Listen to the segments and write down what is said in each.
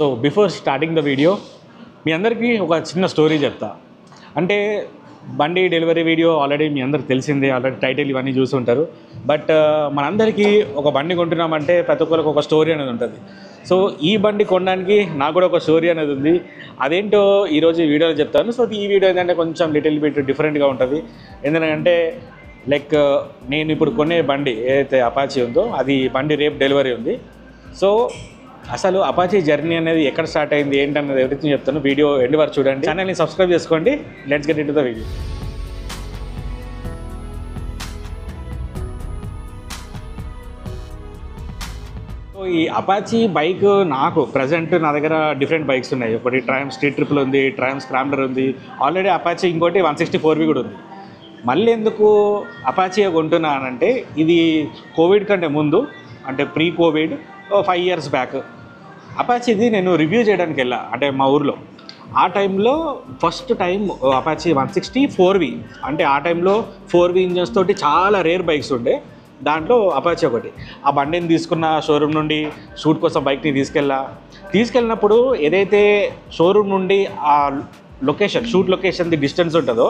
So before starting the video మీ అందరికీ ఒక చిన్న స్టోరీ చెప్తా. అంటే బండి డెలివరీ వీడియో ఆల్రెడీ మీ అందరికి తెలిసిందే, ఆల్రెడీ టైటిల్ ఇవన్నీ చూసి ఉంటారు. బట్ మనందరికీ ఒక బండి కొంటున్నామంటే ప్రతి ఒక్కరికి ఒక స్టోరీ అనేది ఉంటుంది. సో ఈ బండి కొనడానికి నాకు కూడా ఒక స్టోరీ అనేది ఉంది. అదేంటో ఈరోజు ఈ వీడియోలో చెప్తాను. సో ఈ వీడియో ఏంటంటే కొంచెం లిటిల్ బిట్ డిఫరెంట్గా ఉంటుంది. ఎందుకంటే లైక్ నేను ఇప్పుడు కొనే బండి ఏదైతే అపాచీ ఉందో అది బండి రేపు డెలివరీ ఉంది. సో అసలు అపాచీ జర్నీ అనేది ఎక్కడ స్టార్ట్ అయింది ఏంటన్నది ఎవరిథింగ్ చెప్తాను. వీడియో ఎండ్ వరకు చూడండి, ఛానల్ని సబ్స్క్రైబ్ చేసుకోండి. Let's get into the video. So ఈ అపాచీ బైక్ నాకు ప్రజెంట్ నా దగ్గర డిఫరెంట్ బైక్స్ ఉన్నాయి. ఒకటి ట్రయంఫ్ స్ట్రీట్ ట్రిపుల్ ఉంది, ట్రయంఫ్ స్క్రాంబ్లర్ ఉంది, ఆల్రెడీ అపాచీ ఇంకోటి 164V కూడా ఉంది. మళ్ళీ ఎందుకు అపాచీ కొంటున్నానంటే ఇది కోవిడ్ కంటే ముందు, అంటే ప్రీ కోవిడ్ 5 years బ్యాక్ అపాచీది నేను రివ్యూ చేయడానికి వెళ్ళా. అంటే మా ఊర్లో ఆ టైంలో ఫస్ట్ టైం అపాచీ 164V, అంటే ఆ టైంలో 4V ఇంజన్స్ తోటి చాలా రేర్ బైక్స్ ఉండే. దాంట్లో అపాచీ ఒకటి. ఆ బండిని తీసుకున్న షోరూమ్ నుండి షూట్ కోసం బైక్ని తీసుకెళ్ళినప్పుడు ఏదైతే షోరూమ్ నుండి ఆ లొకేషన్, షూట్ లొకేషన్ది డిస్టెన్స్ ఉంటుందో,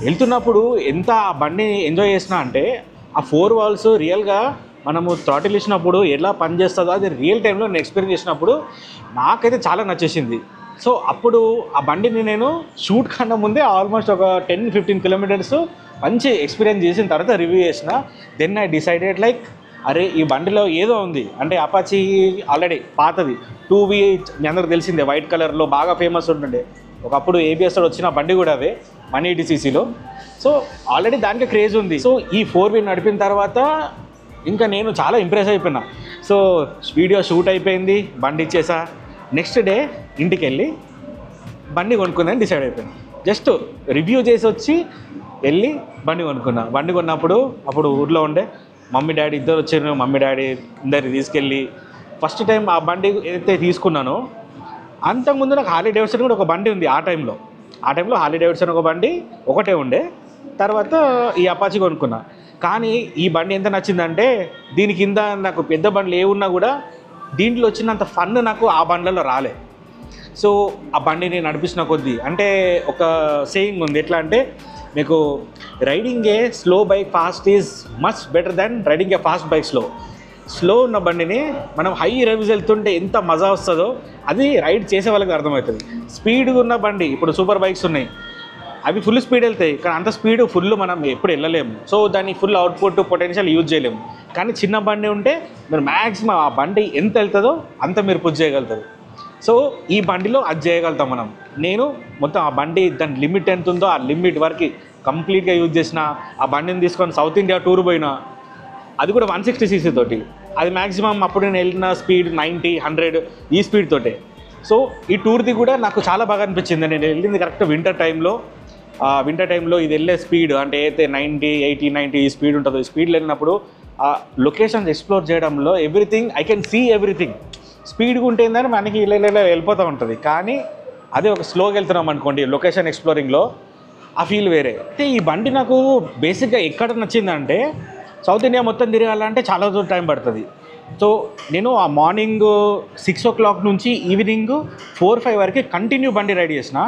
వెళ్తున్నప్పుడు ఎంత ఆ బండిని ఎంజాయ్ చేసినా అంటే ఆ 4 walls రియల్గా మనము థ్రాటిల్ ఇచ్చినప్పుడు ఎలా పనిచేస్తుందో అది రియల్ టైంలో నేను ఎక్స్పీరియన్స్ చేసినప్పుడు నాకైతే చాలా నచ్చేసింది. సో అప్పుడు ఆ బండిని నేను షూట్ కన్నా ముందే ఆల్మోస్ట్ ఒక 10-15 kilometers మంచి ఎక్స్పీరియన్స్ చేసిన తర్వాత రివ్యూ చేసిన. దెన్ ఐ డిసైడెడ్ లైక్ అరే ఈ బండిలో ఏదో ఉంది. అంటే అపాచీ ఆల్రెడీ పాతది 2V మీ అందరికి తెలిసిందే, వైట్ కలర్లో బాగా ఫేమస్ ఉంటుండే. ఒకప్పుడు ABS వచ్చిన బండి కూడా అవే 180cc. సో ఆల్రెడీ దానికి క్రేజ్ ఉంది. సో ఈ 4V నడిపిన తర్వాత ఇంకా నేను చాలా ఇంప్రెస్ అయిపోయినా. సో వీడియో షూట్ అయిపోయింది, బండి ఇచ్చేసా. నెక్స్ట్ డే ఇంటికి వెళ్ళి బండి కొనుక్కుందని డిసైడ్ అయిపోయాను. జస్ట్ రివ్యూ చేసి వచ్చి వెళ్ళి బండి కొనుక్కున్నా. బండి కొన్నప్పుడు అప్పుడు ఊర్లో ఉండే మమ్మీ డాడీ ఇద్దరు వచ్చారు. మమ్మీ డాడీ ఇద్దరు తీసుకెళ్ళి ఫస్ట్ టైం ఆ బండి ఏదైతే తీసుకున్నానో, అంతకుముందు నాకు హార్లీ డేవిడ్సన్ కూడా ఒక బండి ఉంది. ఆ టైంలో హార్లీ డేవిడ్సన్ ఒక బండి ఒకటే ఉండే. తర్వాత ఈ అపాచీ కొనుక్కున్నా. కానీ ఈ బండి ఎంత నచ్చిందంటే దీని కింద నాకు పెద్ద బండ్లు ఏమున్నా కూడా దీంట్లో వచ్చినంత ఫన్ నాకు ఆ బండ్లలో రాలే. సో ఆ బండిని నడిపించిన కొద్దీ, అంటే ఒక సేయింగ్ ఉంది ఎట్లా అంటే, మీకు riding A slow bike fast is much better than riding A fast bike slow ఉన్న బండిని మనం హై రేవ్స్ వెళ్తుంటే ఎంత మజా వస్తుందో అది రైడ్ చేసే వాళ్ళకి అర్థమవుతుంది. స్పీడ్గా ఉన్న బండి ఇప్పుడు సూపర్ బైక్స్ ఉన్నాయి, అవి ఫుల్ స్పీడ్ వెళ్తాయి. కానీ అంత స్పీడ్ ఫుల్ మనం ఎప్పుడు వెళ్ళలేము. సో దాన్ని ఫుల్ అవుట్పుట్ పొటెన్షియల్ యూజ్ చేయలేము. కానీ చిన్న బండి ఉంటే మీరు మ్యాక్సిమం ఆ బండి ఎంత వెళ్తుందో అంత మీరు పుష్ చేయగలుగుతారు. సో ఈ బండిలో అది చేయగలుగుతాం మనం. నేను మొత్తం ఆ బండి దాని లిమిట్ ఎంత ఉందో ఆ లిమిట్ వరకు కంప్లీట్గా యూజ్ చేసిన. ఆ బండిని తీసుకొని సౌత్ ఇండియా టూర్ పోయినా, అది కూడా 160cc తోటి. అది మ్యాక్సిమం అప్పుడు నేను వెళ్ళిన స్పీడ్ 90-100 ఈ స్పీడ్ తోటే. సో ఈ టూర్ది కూడా నాకు చాలా బాగా అనిపించింది. నేను వెళ్ళింది కరెక్ట్ వింటర్ టైంలో ఇది వెళ్ళే స్పీడ్ అంటే అయితే 90, 80, 90 ఈ స్పీడ్ ఉంటుందో, ఈ స్పీడ్లో వెళ్ళినప్పుడు ఆ లొకేషన్స్ ఎక్స్ప్లోర్ చేయడంలో everything I can see everything. స్పీడ్గా ఉంటేందని మనకి ఇలా వెళ్ళిపోతూ ఉంటుంది. కానీ అదే ఒక స్లోగా వెళ్తున్నాం అనుకోండి లొకేషన్ ఎక్స్ప్లోరింగ్లో, ఆ ఫీల్ వేరే. అయితే ఈ బండి నాకు బేసిక్గా ఎక్కడ నచ్చిందంటే, సౌత్ ఇండియా మొత్తం తిరగాలంటే చాలా రోజు టైం పడుతుంది. సో నేను ఆ మార్నింగ్ 6 o'clock నుంచి ఈవినింగ్ 4-5 వరకు కంటిన్యూ బండి రైడ్ చేసిన.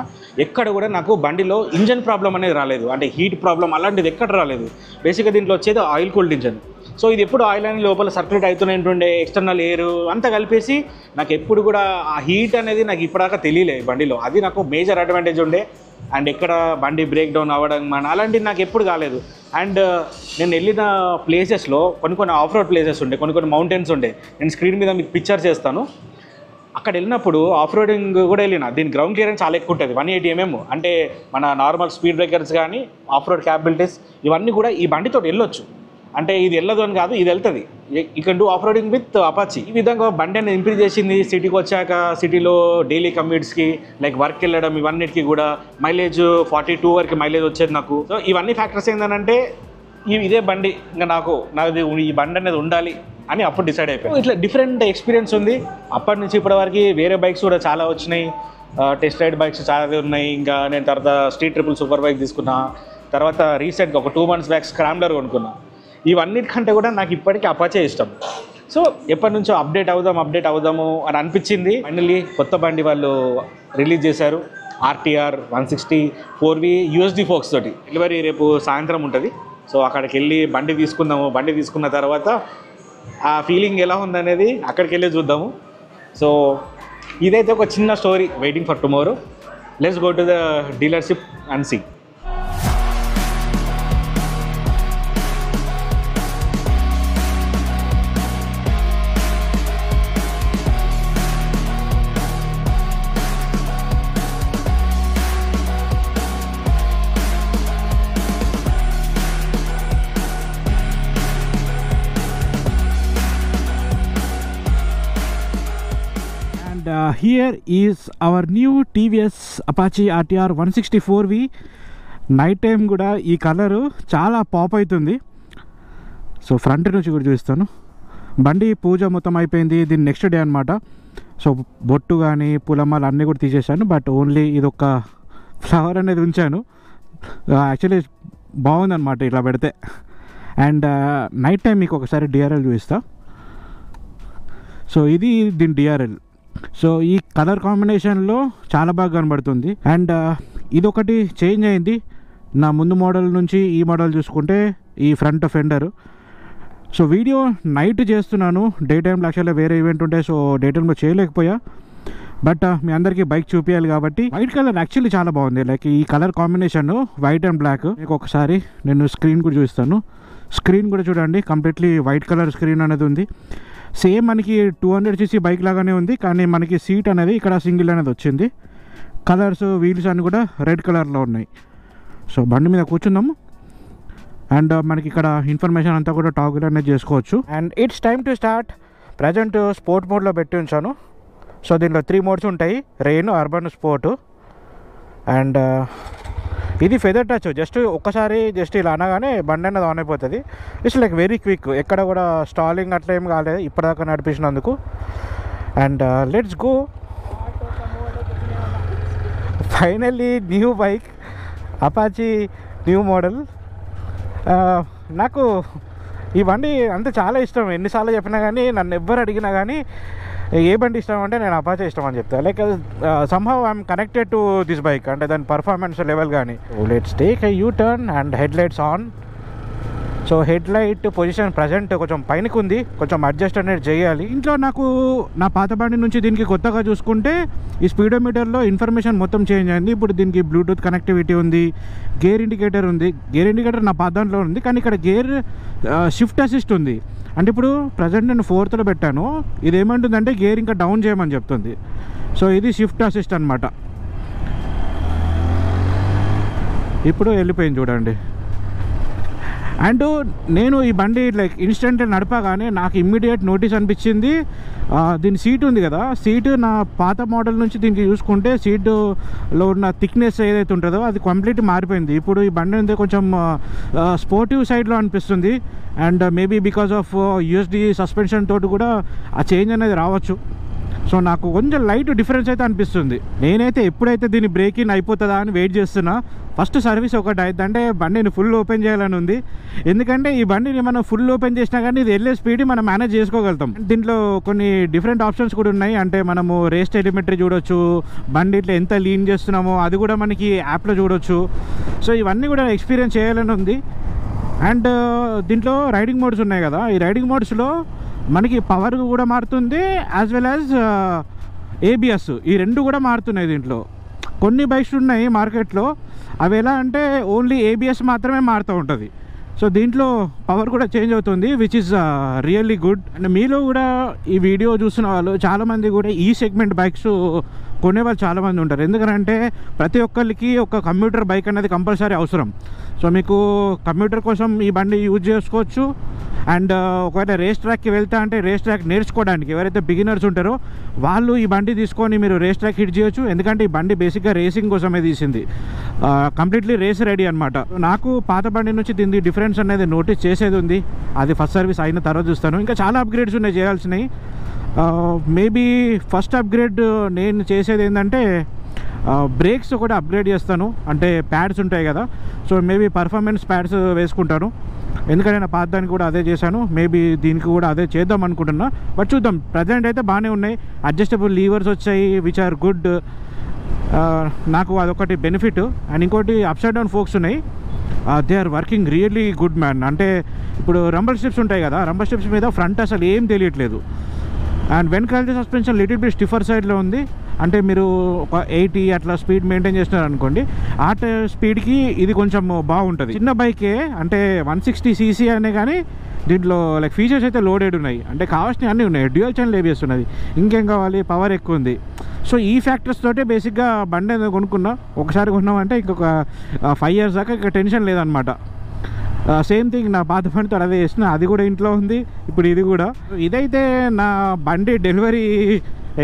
ఎక్కడ కూడా నాకు బండిలో ఇంజన్ ప్రాబ్లం అనేది రాలేదు. అంటే హీట్ ప్రాబ్లం అలాంటిది ఎక్కడ రాలేదు. బేసిక్గా దీంట్లో వచ్చేది ఆయిల్ కూల్డ్ ఇంజన్. సో ఇది ఎప్పుడు ఆయిల్ అనేది లోపల సర్క్యులేట్ అవుతూనే ఉంటుండే, ఎక్స్టర్నల్ ఎయిర్ అంతా కలిపేసి నాకు ఎప్పుడు కూడా ఆ హీట్ అనేది నాకు ఇప్పటిదాకా తెలియలేదు బండిలో. అది నాకు మేజర్ అడ్వాంటేజ్ ఉండే. అండ్ ఎక్కడ బండి బ్రేక్ డౌన్ అవ్వడం అలాంటిది నాకు ఎప్పుడు కాలేదు. అండ్ నేను వెళ్ళిన ప్లేసెస్లో కొన్ని ఆఫ్ రోడ్ ప్లేసెస్ ఉండే, కొన్ని మౌంటైన్స్ ఉండే. నేను స్క్రీన్ మీద మీకు పిక్చర్ చేస్తాను. అక్కడ వెళ్ళినప్పుడు ఆఫ్ రోడింగ్ కూడా వెళ్ళిన. దీని గ్రౌండ్ క్లియరెన్స్ చాలా ఎక్కువ ఉంటుంది, 180 mm. అంటే మన నార్మల్ స్పీడ్ బ్రేకర్స్ కానీ ఆఫ్ రోడ్ క్యాపబిలిటీస్ ఇవన్నీ కూడా ఈ బండితో వెళ్ళొచ్చు. అంటే ఇది వెళ్ళదు అని కాదు, ఇది వెళ్తుంది. You can do off roading with Apache. ఈ విధంగా బండి అనేది ఇంప్రూవ్ చేసింది. సిటీకి వచ్చాక సిటీలో డైలీ కమ్యూట్స్కి లైక్ వర్క్ వెళ్ళడం ఇవన్నిటికీ కూడా మైలేజ్ 42 వరకు మైలేజ్ వచ్చేది నాకు. సో ఇవన్నీ ఫ్యాక్టర్స్ ఏంటంటే ఇదే బండి ఇంకా నాది ఈ బండి అనేది ఉండాలి అని అప్పుడు డిసైడ్ అయిపోయింది. ఇట్లా డిఫరెంట్ ఎక్స్పీరియన్స్ ఉంది. అప్పటి నుంచి ఇప్పటి వరకు వేరే బైక్స్ కూడా చాలా వచ్చినాయి, టెస్ట్ రైడ్ బైక్స్ చాలా ఉన్నాయి. ఇంకా నేను తర్వాత స్ట్రీట్ ట్రిపుల్ సూపర్ బైక్ తీసుకున్నా. తర్వాత రీసెంట్గా ఒక 2 months బ్యాక్ స్క్రాంబ్లర్ కొనుక్కున్నా. ఇవన్నిటికంటే కూడా నాకు ఇప్పటికీ అపాచే ఇష్టం. సో ఎప్పటి నుంచో అప్డేట్ అవుదాము అని అనిపించింది. ఫైనల్లీ కొత్త బండి వాళ్ళు రిలీజ్ చేశారు, RTR 160 4V USD ఫోక్స్ తోటి. డెలివరీ రేపు సాయంత్రం ఉంటుంది. సో అక్కడికి వెళ్ళి బండి తీసుకున్న తర్వాత ఆ ఫీలింగ్ ఎలా ఉందనేది అక్కడికి వెళ్ళి చూద్దాము. సో ఇదైతే ఒక చిన్న story, waiting for tomorrow. Let's go to the dealership and see. Here is our new TVS Apache RTR 160 4V. Night time కూడా ఈ కలరు చాలా పాప్ అవుతుంది. సో ఫ్రంట్ నుంచి కూడా చూపిస్తాను. బండి పూజ మొత్తం అయిపోయింది, దీని నెక్స్ట్ డే అనమాట. సో బొట్టు కానీ పూలమ్మాలు అన్నీ కూడా తీసేసాను, బట్ ఓన్లీ ఇది ఒక ఫ్లవర్ అనేది ఉంచాను. యాక్చువల్లీ బాగుందన్నమాట ఇట్లా పెడితే. అండ్ నైట్ టైం మీకు ఒకసారి DRL చూపిస్తా. సో ఇది దీని DRL. సో ఈ కలర్ కాంబినేషన్లో చాలా బాగా కనబడుతుంది. అండ్ ఇదొకటి చేంజ్ అయింది నా ముందు మోడల్ నుంచి ఈ మోడల్ చూసుకుంటే, ఈ ఫ్రంట్ ఫెండరు. సో వీడియో నైట్ చేస్తున్నాను, డే టైంలో యాక్చువల్గా వేరే ఈవెంట్ ఉంటే సో డే టైంలో చేయలేకపోయా. బట్ మీ అందరికీ బైక్ చూపించాలి కాబట్టి. వైట్ కలర్ యాక్చువల్లీ చాలా బాగుంది, లైక్ ఈ colour combination white and black. మీకు ఒకసారి నేను స్క్రీన్ కూడా చూపిస్తాను. స్క్రీన్ కూడా చూడండి, కంప్లీట్లీ వైట్ కలర్ స్క్రీన్ అనేది ఉంది. సేమ్ మనకి 200cc బైక్ లాగానే ఉంది, కానీ మనకి సీట్ అనేది ఇక్కడ సింగిల్ అనేది వచ్చింది. కలర్స్ వీల్స్ అన్నీ కూడా రెడ్ కలర్లో ఉన్నాయి. సో బండి మీద కూర్చుందాము. అండ్ మనకి ఇక్కడ ఇన్ఫర్మేషన్ అంతా కూడా టాగుల్ అనేది చేసుకోవచ్చు. And it's time to start. Present sport మోడ్లో పెట్టి ఉంచాను. సో దీంట్లో 3 మోడ్స్ ఉంటాయి, రెయిన్, అర్బన్, స్పోర్ట్. అండ్ ఇది ఫెదర్ టచ్, జస్ట్ ఒక్కసారి జస్ట్ ఇలా అనగానే బండి అనేది ఆన్ అయిపోతుంది. ఇట్స్ లైక్ వెరీ క్విక్, ఎక్కడ కూడా స్టాలింగ్ అట్లా ఏం కాలేదు ఇప్పటిదాకా నడిపించినందుకు. And let's go. Finally new bike, Apache new model. నాకు ఈ బండి అంతే చాలా ఇష్టం. ఎన్నిసార్లు చెప్పినా కానీ, నన్ను ఎవ్వరు అడిగినా కానీ ఏ బండి ఇష్టం అంటే నేను అపాచే ఇష్టం అని చెప్తాను. Like somehow I'm connected to this bike, అంటే దాని పర్ఫార్మెన్స్ లెవెల్ కానీ. Let's take a you turn and head lights on. So head light position present కొంచెం పైనకి ఉంది, కొంచెం అడ్జస్ట్ అనేది చేయాలి. ఇంట్లో నాకు నా పాత బండి నుంచి దీనికి కొత్తగా చూసుకుంటే ఈ స్పీడోమీటర్లో ఇన్ఫర్మేషన్ మొత్తం చేంజ్ అయింది. ఇప్పుడు దీనికి బ్లూటూత్ కనెక్టివిటీ ఉంది, గేర్ ఇండికేటర్ ఉంది. గేర్ ఇండికేటర్ నా పాత దాంట్లో ఉంది, కానీ ఇక్కడ గేర్ షిఫ్ట్ అసిస్ట్ ఉంది. అంటే ఇప్పుడు ప్రజెంట్ నేను 4th పెట్టాను, ఇది ఏమంటుందంటే గేర్ ఇంకా డౌన్ చేయమని చెప్తుంది. సో ఇది షిఫ్ట్ అసిస్ట్ అనమాట. ఇప్పుడు వెళ్ళిపోయింది చూడండి. అండ్ నేను ఈ బండి లైక్ ఇన్స్టెంట్ నడపగానే నాకు ఇమ్మీడియట్ నోటీస్ అనిపించింది, దీని సీట్ ఉంది కదా, సీటు నా పాత మోడల్ నుంచి దీనికి చూసుకుంటే సీటులో ఉన్న థిక్నెస్ ఏదైతే ఉంటుందో అది కంప్లీట్ మారిపోయింది. ఇప్పుడు ఈ బండి ఉంది కొంచెం స్పోర్టివ్ సైడ్లో అనిపిస్తుంది. And maybe because of USD suspension తోటి కూడా ఆ చేంజ్ అనేది రావచ్చు. సో నాకు కొంచెం లైట్ డిఫరెన్స్ అయితే అనిపిస్తుంది. నేనైతే ఎప్పుడైతే దీని బ్రేక్ ఇన్ అయిపోతుందా అని వెయిట్ చేస్తున్నా. ఫస్ట్ సర్వీస్ ఒకటి అయితే అంటే బండిని ఫుల్ ఓపెన్ చేయాలని ఉంది. ఎందుకంటే ఈ బండిని మనం ఫుల్ ఓపెన్ చేసినా కానీ ఇది వెళ్ళే స్పీడ్ మనం మేనేజ్ చేసుకోగలుగుతాం. దీంట్లో కొన్ని డిఫరెంట్ ఆప్షన్స్ కూడా ఉన్నాయి. అంటే మనము రేస్ టెలిమెట్రీ చూడొచ్చు, బండి ఇట్లా ఎంత లీన్ చేస్తున్నామో అది కూడా మనకి యాప్లో చూడొచ్చు. సో ఇవన్నీ కూడా ఎక్స్పీరియన్స్ చేయాలని ఉంది. అండ్ దీంట్లో రైడింగ్ మోడ్స్ ఉన్నాయి కదా, ఈ రైడింగ్ మోడ్స్లో మనకి పవర్ కూడా మారుతుంది, యాజ్ వెల్ యాజ్ ABS, ఈ రెండు కూడా మారుతున్నాయి. దీంట్లో కొన్ని బైక్స్ ఉన్నాయి మార్కెట్లో, అవి ఎలా అంటే ఓన్లీ ABS మాత్రమే మారుతూ ఉంటుంది. సో దీంట్లో పవర్ కూడా చేంజ్ అవుతుంది, which is really good. And మీలో కూడా ఈ వీడియో చూస్తున్న వాళ్ళు చాలామంది కూడా ఈ సెగ్మెంట్ బైక్స్ కొనేవాళ్ళు చాలామంది ఉంటారు. ఎందుకంటే ప్రతి ఒక్కరికి ఒక కమ్యూటర్ బైక్ అనేది కంపల్సరీ అవసరం. సో మీకు కమ్యూటర్ కోసం ఈ బండి యూజ్ చేసుకోవచ్చు. అండ్ ఒకవేళ రేస్ ట్రాక్కి వెళ్తా అంటే రేస్ ట్రాక్ నేర్చుకోవడానికి ఎవరైతే బిగినర్స్ ఉంటారో వాళ్ళు ఈ బండి తీసుకొని మీరు రేస్ ట్రాక్ హిట్ చేయొచ్చు. ఎందుకంటే ఈ బండి బేసిక్గా రేసింగ్ కోసమే తీసింది, కంప్లీట్లీ రేస్ రెడీ అనమాట. నాకు పాత బండి నుంచి దీని డిఫరెన్స్ అనేది నోటీస్ చేసేది ఉంది, అది ఫస్ట్ సర్వీస్ అయిన తర్వాత చూస్తాను. ఇంకా చాలా అప్గ్రేడ్స్ ఉన్నాయి చేయాల్సినవి. మేబీ ఫస్ట్ అప్గ్రేడ్ నేను చేసేది ఏంటంటే బ్రేక్స్ కూడా అప్గ్రేడ్ చేస్తాను. అంటే ప్యాడ్స్ ఉంటాయి కదా, సో మేబీ పర్ఫార్మెన్స్ ప్యాడ్స్ వేసుకుంటాను. ఎందుకంటే నా పాత దానికి కూడా అదే చేశాను, మేబీ దీనికి కూడా అదే చేద్దాం అనుకుంటున్నా. బట్ చూద్దాం. ప్రజెంట్ అయితే బాగానే ఉన్నాయి, అడ్జస్టబుల్ లీవర్స్ వచ్చాయి విచ్ ఆర్ గుడ్. నాకు అదొకటి బెనిఫిట్. అండ్ ఇంకోటి అప్ సైడ్ డౌన్ ఫోక్స్ ఉన్నాయి, they are working really good man. అంటే ఇప్పుడు రంబల్ స్ట్రిప్స్ ఉంటాయి కదా, రంబల్ స్ట్రిప్స్ మీద ఫ్రంట్ అసలు ఏం తెలియట్లేదు. అండ్ వెనకాల సస్పెన్షన్ లిటిల్ బిట్ స్టిఫర్ సైడ్లో ఉంది. అంటే మీరు ఒక 80 అట్లా స్పీడ్ మెయింటైన్ చేస్తున్నారు అనుకోండి, ఆ స్పీడ్కి ఇది కొంచెం బాగుంటుంది. చిన్న బైకే అంటే 160cc అనే కానీ దీంట్లో లైక్ ఫీచర్స్ అయితే లోడెడ్ ఉన్నాయి, అంటే కావాల్సినవి అన్నీ ఉన్నాయి. డ్యూయల్ ఛానల్ ఏబిఎస్ ఉన్నది, ఇంకేం కావాలి, పవర్ ఎక్కువ ఉంది. సో ఈ ఫ్యాక్టర్స్ తోటే బేసిక్గా బండి ఏదో కొనుక్కున్నా. ఒకసారి కొన్నామంటే ఇంకొక 5 years దాకా ఇంకా టెన్షన్ లేదనమాట. సేమ్ థింగ్ నా పాత బండితో అదే చేసిన, అది కూడా ఇంట్లో ఉంది, ఇప్పుడు ఇది కూడా. ఇదైతే నా బండి డెలివరీ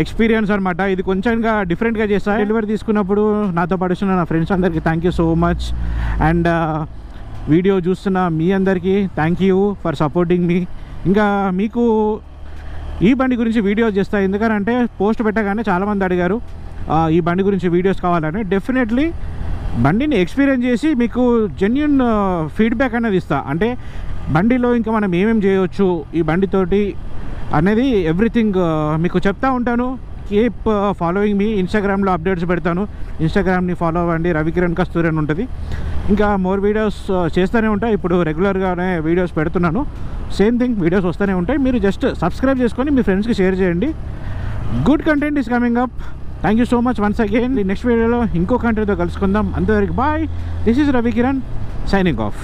ఎక్స్పీరియన్స్ అనమాట. ఇది కొంచెంగా డిఫరెంట్గా చేస్తాను. డెలివరీ తీసుకున్నప్పుడు నాతో పడుతున్న నా ఫ్రెండ్స్ అందరికీ thank you so much. And video చూస్తున్న మీ అందరికీ థ్యాంక్ యూ ఫర్ సపోర్టింగ్ మీ. ఇంకా మీకు ఈ బండి గురించి వీడియోస్ చేస్తాను, ఎందుకంటే పోస్ట్ పెట్టగానే చాలామంది అడిగారు ఈ బండి గురించి వీడియోస్ కావాలని. డెఫినెట్లీ బండిని ఎక్స్పీరియన్స్ చేసి మీకు జెన్యూన్ ఫీడ్బ్యాక్ అనేది ఇస్తా. అంటే బండిలో ఇంకా మనం ఏమేమి చేయవచ్చు ఈ బండితోటి అనేది ఎవ్రీథింగ్ మీకు చెప్తా ఉంటాను. కీప్ ఫాలోయింగ్ మీ. ఇన్స్టాగ్రామ్లో అప్డేట్స్ పెడతాను, ఇన్స్టాగ్రామ్ని ఫాలో అవ్వండి, రవికిరణ్ కస్తూరి అని ఉంటుంది. ఇంకా మోర్ వీడియోస్ చేస్తూనే ఉంటాయి. ఇప్పుడు రెగ్యులర్గానే వీడియోస్ పెడుతున్నాను, సేమ్ థింగ్ వీడియోస్ వస్తూనే ఉంటాయి. మీరు జస్ట్ సబ్స్క్రైబ్ చేసుకొని మీ ఫ్రెండ్స్కి షేర్ చేయండి. Good content is coming up. Thank you so much once again. Next వీడియోలో ఇంకో కంటెంట్తో కలుసుకుందాం. అంతవరకు bye. This is Ravikiran signing of.